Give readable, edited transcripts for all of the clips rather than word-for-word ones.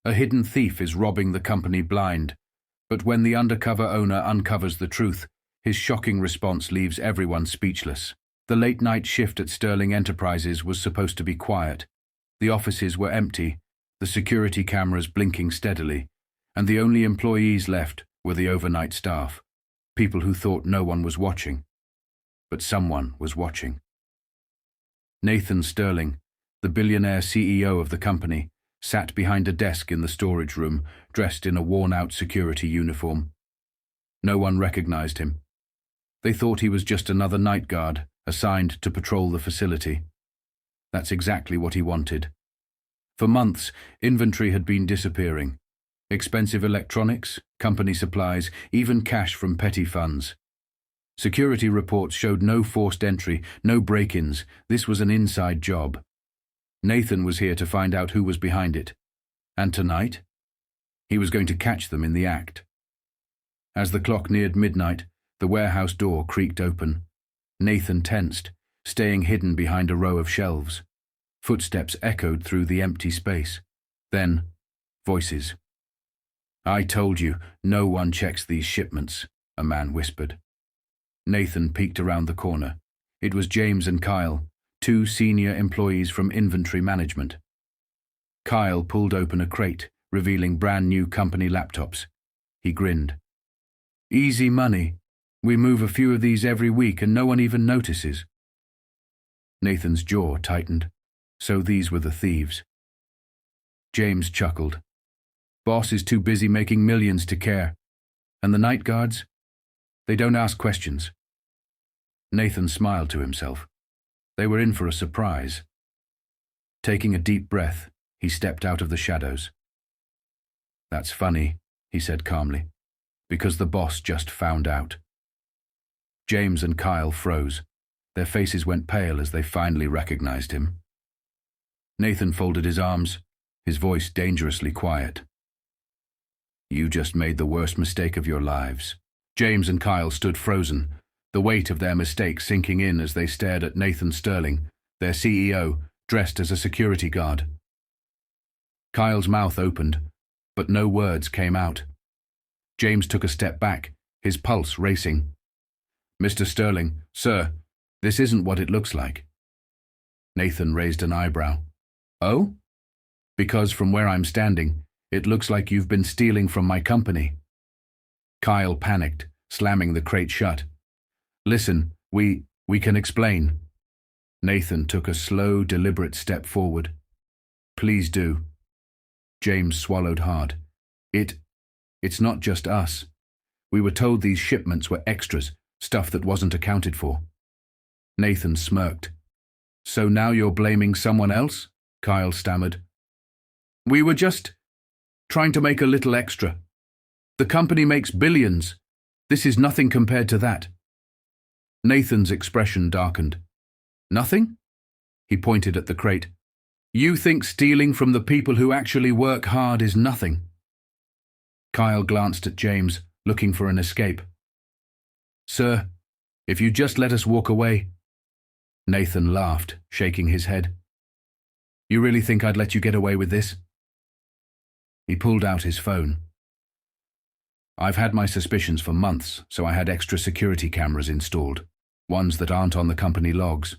A hidden thief is robbing the company blind, but when the undercover owner uncovers the truth, his shocking response leaves everyone speechless. The late-night shift at Sterling Enterprises was supposed to be quiet. The offices were empty, the security cameras blinking steadily, and the only employees left were the overnight staff, people who thought no one was watching. But someone was watching. Nathan Sterling, the billionaire CEO of the company, sat behind a desk in the storage room, dressed in a worn-out security uniform. No one recognized him. They thought he was just another night guard, assigned to patrol the facility. That's exactly what he wanted. For months, inventory had been disappearing. Expensive electronics, company supplies, even cash from petty funds. Security reports showed no forced entry, no break-ins. This was an inside job. Nathan was here to find out who was behind it. And tonight, he was going to catch them in the act. As the clock neared midnight, the warehouse door creaked open. Nathan tensed, staying hidden behind a row of shelves. Footsteps echoed through the empty space. Then, voices. "I told you, no one checks these shipments," a man whispered. Nathan peeked around the corner. It was James and Kyle, two senior employees from inventory management. Kyle pulled open a crate, revealing brand-new company laptops. He grinned. "Easy money. We move a few of these every week and no one even notices." Nathan's jaw tightened. So these were the thieves. James chuckled. "Boss is too busy making millions to care. And the night guards? They don't ask questions." Nathan smiled to himself. They were in for a surprise. Taking a deep breath, he stepped out of the shadows. "That's funny," he said calmly, "because the boss just found out." James and Kyle froze. Their faces went pale as they finally recognized him. Nathan folded his arms, his voice dangerously quiet. "You just made the worst mistake of your lives." James and Kyle stood frozen, the weight of their mistake sinking in as they stared at Nathan Sterling, their CEO, dressed as a security guard. Kyle's mouth opened, but no words came out. James took a step back, his pulse racing. "Mr. Sterling, sir, this isn't what it looks like." Nathan raised an eyebrow. "Oh? Because from where I'm standing, it looks like you've been stealing from my company." Kyle panicked, slamming the crate shut. "Listen, we can explain." Nathan took a slow, deliberate step forward. "Please do." James swallowed hard. It's not just us. We were told these shipments were extras, stuff that wasn't accounted for." Nathan smirked. "So now you're blaming someone else?" Kyle stammered. "We were just trying to make a little extra. The company makes billions. This is nothing compared to that." Nathan's expression darkened. "Nothing?" He pointed at the crate. "You think stealing from the people who actually work hard is nothing?" Kyle glanced at James, looking for an escape. "Sir, if you just let us walk away." Nathan laughed, shaking his head. "You really think I'd let you get away with this?" He pulled out his phone. "I've had my suspicions for months, so I had extra security cameras installed, ones that aren't on the company logs."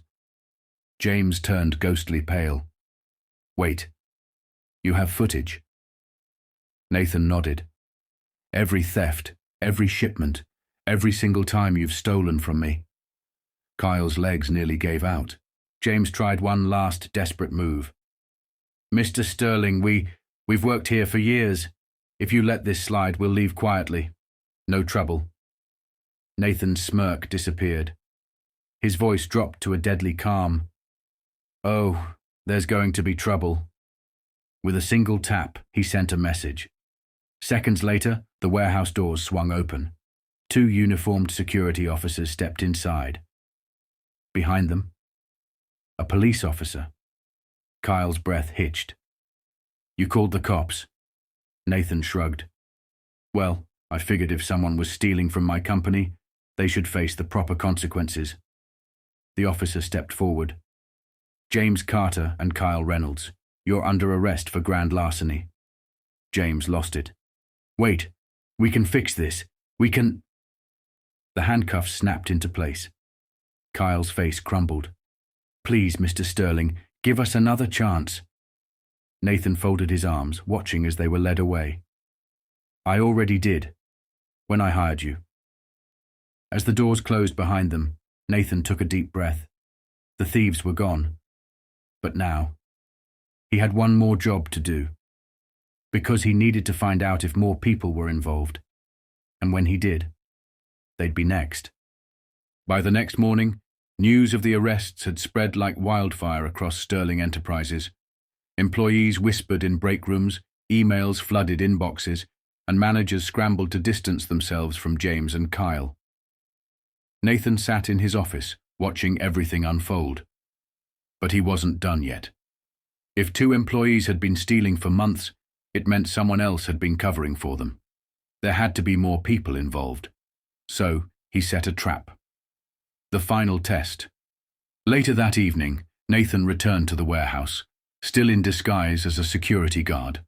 James turned ghostly pale. "Wait, you have footage?" Nathan nodded. "Every theft, every shipment, every single time you've stolen from me." Kyle's legs nearly gave out. James tried one last desperate move. "Mr. Sterling, we've worked here for years. If you let this slide, we'll leave quietly. No trouble." Nathan's smirk disappeared. His voice dropped to a deadly calm. "Oh, there's going to be trouble." With a single tap, he sent a message. Seconds later, the warehouse doors swung open. Two uniformed security officers stepped inside. Behind them, a police officer. Kyle's breath hitched. "You called the cops?" Nathan shrugged. "Well, I figured if someone was stealing from my company, they should face the proper consequences." The officer stepped forward. "James Carter and Kyle Reynolds, you're under arrest for grand larceny." James lost it. "Wait, we can fix this. We can—" The handcuffs snapped into place. Kyle's face crumbled. "Please, Mr. Sterling, give us another chance." Nathan folded his arms, watching as they were led away. "I already did, when I hired you." As the doors closed behind them, Nathan took a deep breath. The thieves were gone. But now, he had one more job to do. Because he needed to find out if more people were involved. And when he did, they'd be next. By the next morning, news of the arrests had spread like wildfire across Sterling Enterprises. Employees whispered in break rooms, emails flooded inboxes, and managers scrambled to distance themselves from James and Kyle. Nathan sat in his office, watching everything unfold. But he wasn't done yet. If 2 employees had been stealing for months, it meant someone else had been covering for them. There had to be more people involved. So he set a trap. The final test. Later that evening, Nathan returned to the warehouse, still in disguise as a security guard.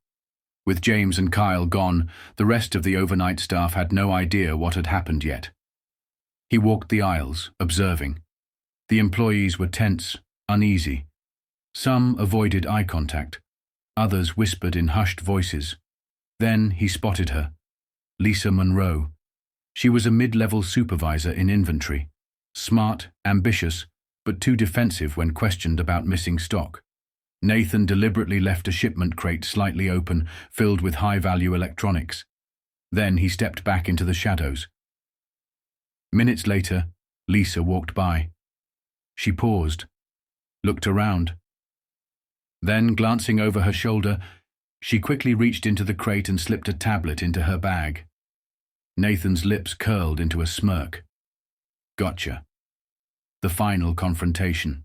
With James and Kyle gone, the rest of the overnight staff had no idea what had happened yet. He walked the aisles, observing. The employees were tense, uneasy. Some avoided eye contact. Others whispered in hushed voices. Then he spotted her. Lisa Monroe. She was a mid-level supervisor in inventory. Smart, ambitious, but too defensive when questioned about missing stock. Nathan deliberately left a shipment crate slightly open, filled with high-value electronics. Then he stepped back into the shadows. Minutes later, Lisa walked by. She paused, looked around. Then, glancing over her shoulder, she quickly reached into the crate and slipped a tablet into her bag. Nathan's lips curled into a smirk. Gotcha. The final confrontation.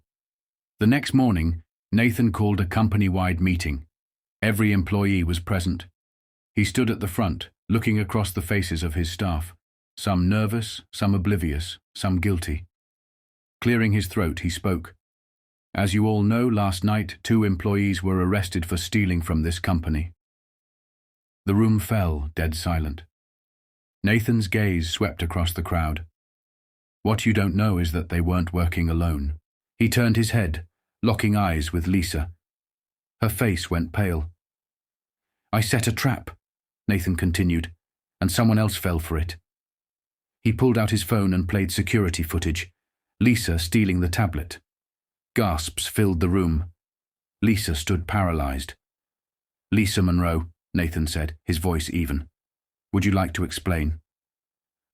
The next morning, Nathan called a company-wide meeting. Every employee was present. He stood at the front, looking across the faces of his staff, some nervous, some oblivious, some guilty. Clearing his throat, he spoke. As you all know, last night 2 employees were arrested for stealing from this company. The room fell, dead silent. Nathan's gaze swept across the crowd. What you don't know is that they weren't working alone. He turned his head, locking eyes with Lisa. Her face went pale. I set a trap, Nathan continued, and someone else fell for it. He pulled out his phone and played security footage, Lisa stealing the tablet. Gasps filled the room. Lisa stood paralyzed. Lisa Monroe, Nathan said, his voice even. Would you like to explain?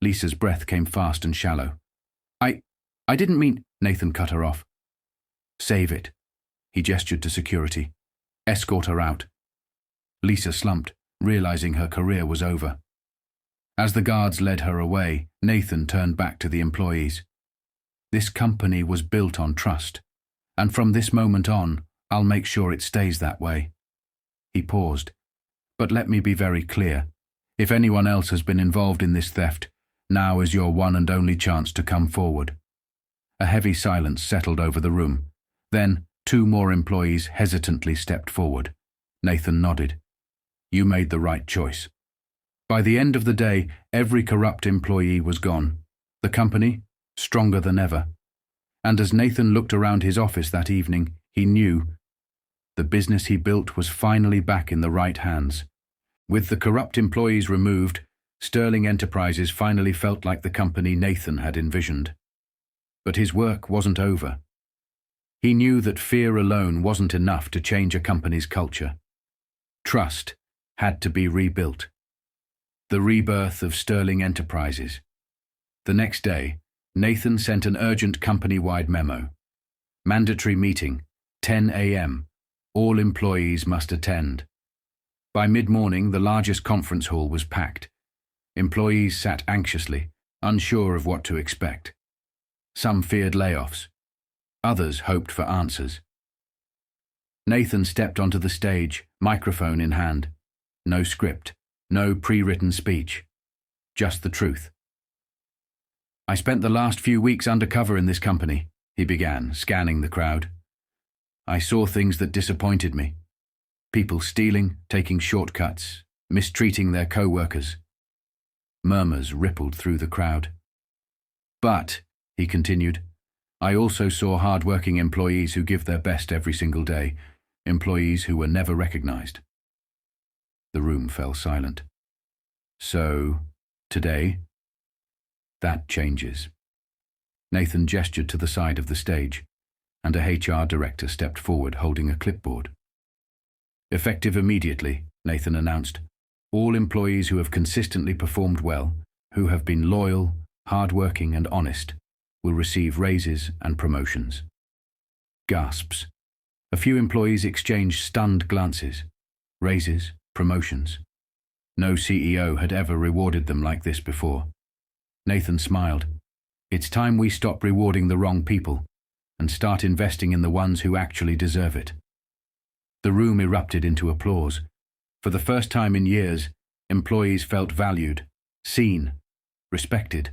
Lisa's breath came fast and shallow. I didn't mean, Nathan cut her off. Save it. He gestured to security. Escort her out. Lisa slumped, realizing her career was over. As the guards led her away, Nathan turned back to the employees. This company was built on trust, and from this moment on, I'll make sure it stays that way. He paused. But let me be very clear. If anyone else has been involved in this theft, now is your one and only chance to come forward. A heavy silence settled over the room. Then, 2 more employees hesitantly stepped forward. Nathan nodded. You made the right choice. By the end of the day, every corrupt employee was gone. The company, stronger than ever. And as Nathan looked around his office that evening, he knew the business he built was finally back in the right hands. With the corrupt employees removed, Sterling Enterprises finally felt like the company Nathan had envisioned. But his work wasn't over. He knew that fear alone wasn't enough to change a company's culture. Trust had to be rebuilt. The rebirth of Sterling Enterprises. The next day, Nathan sent an urgent company-wide memo. Mandatory meeting, 10 a.m. All employees must attend. By mid-morning, the largest conference hall was packed. Employees sat anxiously, unsure of what to expect. Some feared layoffs. Others hoped for answers. Nathan stepped onto the stage, microphone in hand. No script, no pre-written speech. Just the truth. I spent the last few weeks undercover in this company, he began, scanning the crowd. I saw things that disappointed me. People stealing, taking shortcuts, mistreating their co-workers. Murmurs rippled through the crowd. But, he continued, I also saw hard-working employees who give their best every single day, employees who were never recognized. The room fell silent. So, today, that changes. Nathan gestured to the side of the stage, and a HR director stepped forward holding a clipboard. Effective immediately, Nathan announced, all employees who have consistently performed well, who have been loyal, hard-working and honest, will receive raises and promotions. Gasps. A few employees exchanged stunned glances. Raises, promotions. No CEO had ever rewarded them like this before. Nathan smiled. It's time we stop rewarding the wrong people and start investing in the ones who actually deserve it. The room erupted into applause. For the first time in years, employees felt valued, seen, respected.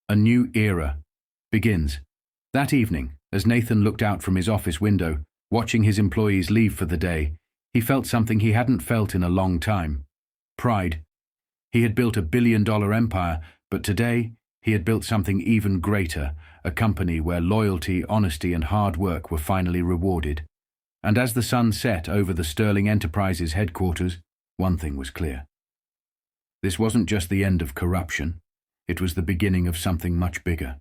A new era begins. That evening, as Nathan looked out from his office window, watching his employees leave for the day, he felt something he hadn't felt in a long time. Pride. He had built a billion-dollar empire, but today he had built something even greater, a company where loyalty, honesty and hard work were finally rewarded. And as the sun set over the Sterling Enterprises headquarters, one thing was clear. This wasn't just the end of corruption, it was the beginning of something much bigger.